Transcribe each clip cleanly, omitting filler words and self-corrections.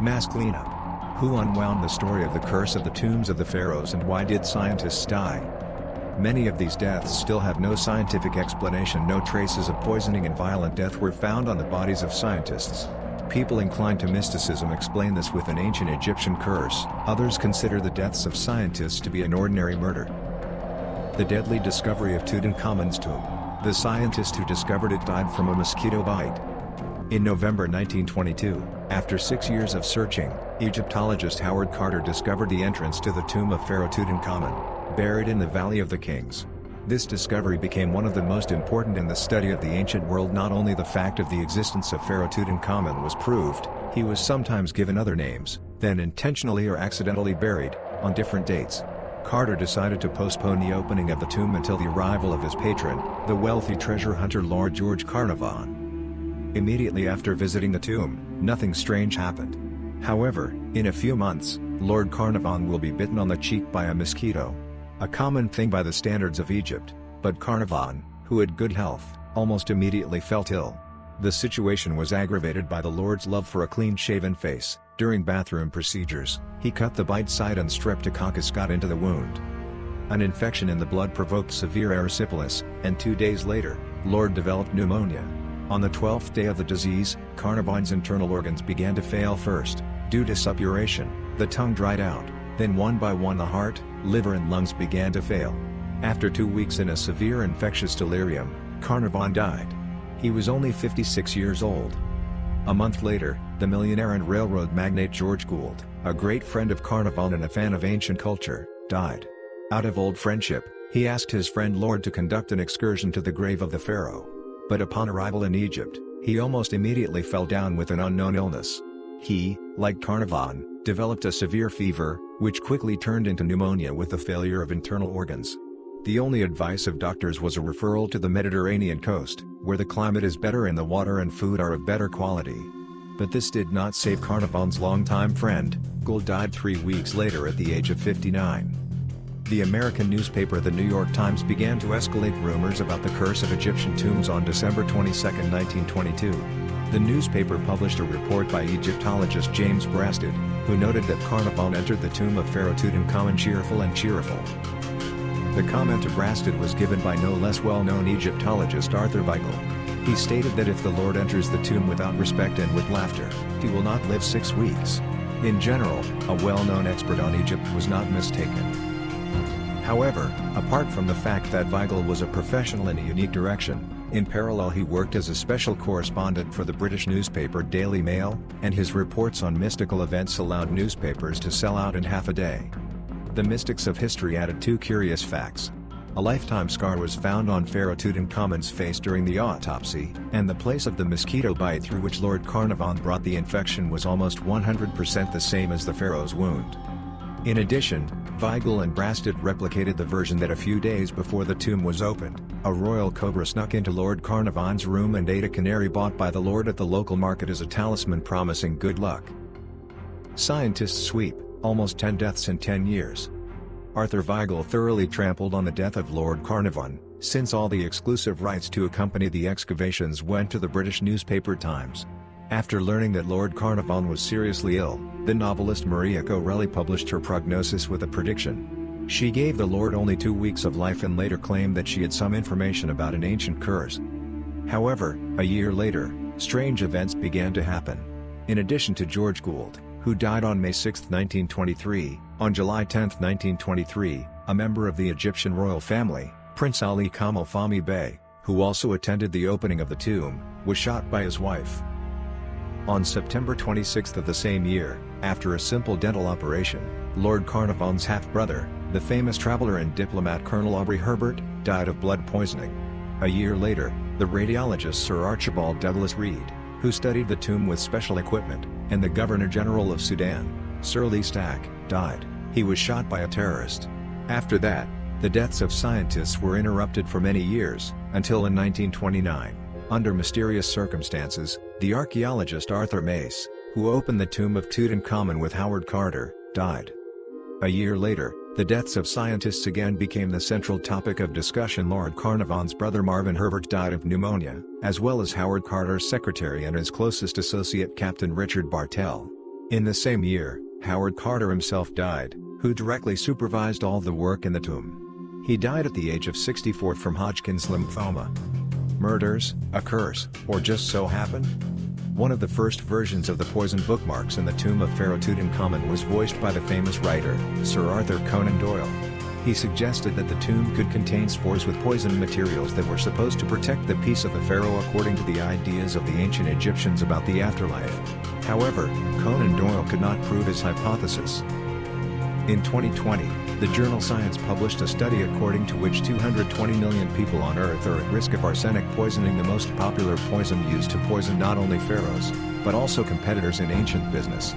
Mass cleanup. Who unwound the story of the curse of the tombs of the pharaohs, and why did scientists die? Many of these deaths still have no scientific explanation. No traces of poisoning and violent death were found on the bodies of scientists. People inclined to mysticism explain this with an ancient Egyptian curse. Others consider the deaths of scientists to be an ordinary murder. The deadly discovery of Tutankhamun's tomb. The scientist who discovered it died from a mosquito bite. In November 1922, after 6 years of searching, Egyptologist Howard Carter discovered the entrance to the tomb of Pharaoh Tutankhamun, buried in the Valley of the Kings. This discovery became one of the most important in the study of the ancient world. Not only the fact of the existence of Pharaoh Tutankhamun was proved, he was sometimes given other names, then intentionally or accidentally buried, on different dates. Carter decided to postpone the opening of the tomb until the arrival of his patron, the wealthy treasure hunter Lord George Carnarvon. Immediately after visiting the tomb, nothing strange happened. However, in a few months, Lord Carnarvon will be bitten on the cheek by a mosquito. A common thing by the standards of Egypt, but Carnarvon, who had good health, almost immediately felt ill. The situation was aggravated by the Lord's love for a clean-shaven face. During bathroom procedures, he cut the bite side and Streptococcus got into the wound. An infection in the blood provoked severe erysipelas, and 2 days later, Lord developed pneumonia. On the 12th day of the disease, Carnarvon's internal organs began to fail first, due to suppuration. The tongue dried out, then one by one the heart, liver and lungs began to fail. After 2 weeks in a severe infectious delirium, Carnarvon died. He was only 56 years old. A month later, the millionaire and railroad magnate George Gould, a great friend of Carnarvon and a fan of ancient culture, died. Out of old friendship, he asked his friend Lord to conduct an excursion to the grave of the pharaoh. But upon arrival in Egypt, he almost immediately fell down with an unknown illness. He, like Carnarvon, developed a severe fever, which quickly turned into pneumonia with the failure of internal organs. The only advice of doctors was a referral to the Mediterranean coast, where the climate is better and the water and food are of better quality. But this did not save Carnarvon's longtime friend. Gould died 3 weeks later at the age of 59. The American newspaper The New York Times began to escalate rumors about the curse of Egyptian tombs on December 22, 1922. The newspaper published a report by Egyptologist James Brasted, who noted that Carnarvon entered the tomb of Pharaoh Tutankhamun cheerful. The comment to Brasted was given by no less well-known Egyptologist Arthur Weigel. He stated that if the Lord enters the tomb without respect and with laughter, he will not live 6 weeks. In general, a well-known expert on Egypt was not mistaken. However, apart from the fact that Weigel was a professional in a unique direction, in parallel he worked as a special correspondent for the British newspaper Daily Mail, and his reports on mystical events allowed newspapers to sell out in half a day. The mystics of history added 2 curious facts. A lifetime scar was found on Pharaoh Tutankhamun's face during the autopsy, and the place of the mosquito bite through which Lord Carnarvon brought the infection was almost 100% the same as the pharaoh's wound. In addition, Weigel and Brasted replicated the version that a few days before the tomb was opened, a royal cobra snuck into Lord Carnarvon's room and ate a canary bought by the Lord at the local market as a talisman promising good luck. Scientists sweep, almost 10 deaths in 10 years. Arthur Weigel thoroughly trampled on the death of Lord Carnarvon, since all the exclusive rights to accompany the excavations went to the British newspaper Times. After learning that Lord Carnarvon was seriously ill, the novelist Maria Corelli published her prognosis with a prediction. She gave the Lord only 2 weeks of life and later claimed that she had some information about an ancient curse. However, a year later, strange events began to happen. In addition to George Gould, who died on May 6, 1923, on July 10, 1923, a member of the Egyptian royal family, Prince Ali Kamal Fahmy Bey, who also attended the opening of the tomb, was shot by his wife. On September 26 of the same year, after a simple dental operation, Lord Carnarvon's half-brother, the famous traveler and diplomat Colonel Aubrey Herbert, died of blood poisoning. A year later, the radiologist Sir Archibald Douglas Reed, who studied the tomb with special equipment, and the Governor-General of Sudan, Sir Lee Stack, died. He was shot by a terrorist. After that, the deaths of scientists were interrupted for many years, until in 1929. Under mysterious circumstances, the archaeologist Arthur Mace, who opened the tomb of Tutankhamun with Howard Carter, died. A year later, the deaths of scientists again became the central topic of discussion. Lord Carnarvon's brother Marvin Herbert died of pneumonia, as well as Howard Carter's secretary and his closest associate Captain Richard Bartell. In the same year, Howard Carter himself died, who directly supervised all the work in the tomb. He died at the age of 64 from Hodgkin's lymphoma. Murders, a curse, or just so happened? One of the first versions of the poison bookmarks in the tomb of Pharaoh Tutankhamun was voiced by the famous writer, Sir Arthur Conan Doyle. He suggested that the tomb could contain spores with poison materials that were supposed to protect the peace of the pharaoh according to the ideas of the ancient Egyptians about the afterlife. However, Conan Doyle could not prove his hypothesis. In 2020, the journal Science published a study according to which 220 million people on Earth are at risk of arsenic poisoning, the most popular poison used to poison not only pharaohs, but also competitors in ancient business.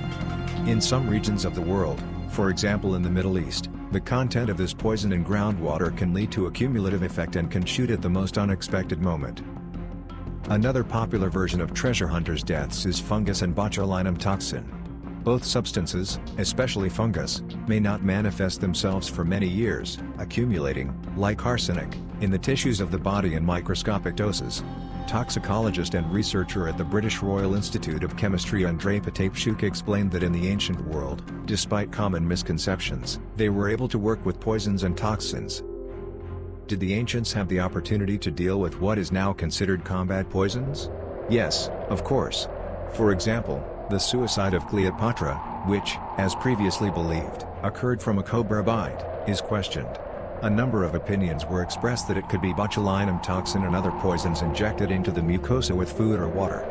In some regions of the world, for example in the Middle East, the content of this poison in groundwater can lead to a cumulative effect and can shoot at the most unexpected moment. Another popular version of treasure hunters' deaths is fungus and botulinum toxin. Both substances, especially fungus, may not manifest themselves for many years, accumulating, like arsenic, in the tissues of the body in microscopic doses. Toxicologist and researcher at the British Royal Institute of Chemistry Andrei Patapchuk explained that in the ancient world, despite common misconceptions, they were able to work with poisons and toxins. Did the ancients have the opportunity to deal with what is now considered combat poisons? Yes, of course. For example, the suicide of Cleopatra, which, as previously believed, occurred from a cobra bite, is questioned. A number of opinions were expressed that it could be botulinum toxin and other poisons injected into the mucosa with food or water.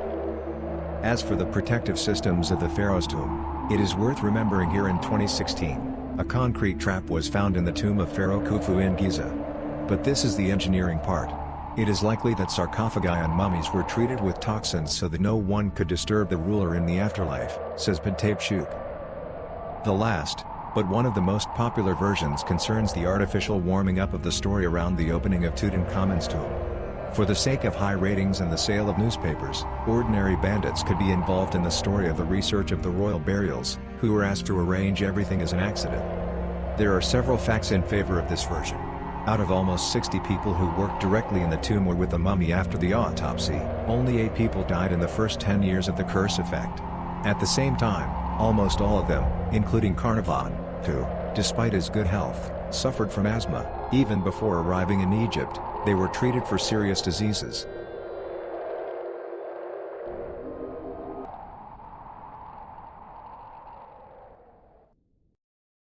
As for the protective systems of the pharaoh's tomb, it is worth remembering here in 2016, a concrete trap was found in the tomb of Pharaoh Khufu in Giza. But this is the engineering part. It is likely that sarcophagi and mummies were treated with toxins so that no one could disturb the ruler in the afterlife, says Patapchuk. The last, but one of the most popular versions concerns the artificial warming up of the story around the opening of Tutankhamun's tomb. For the sake of high ratings and the sale of newspapers, ordinary bandits could be involved in the story of the research of the royal burials, who were asked to arrange everything as an accident. There are several facts in favor of this version. Out of almost 60 people who worked directly in the tomb or with the mummy after the autopsy, only 8 people died in the first 10 years of the curse effect. At the same time, almost all of them, including Carnarvon, who, despite his good health, suffered from asthma. Even before arriving in Egypt, they were treated for serious diseases.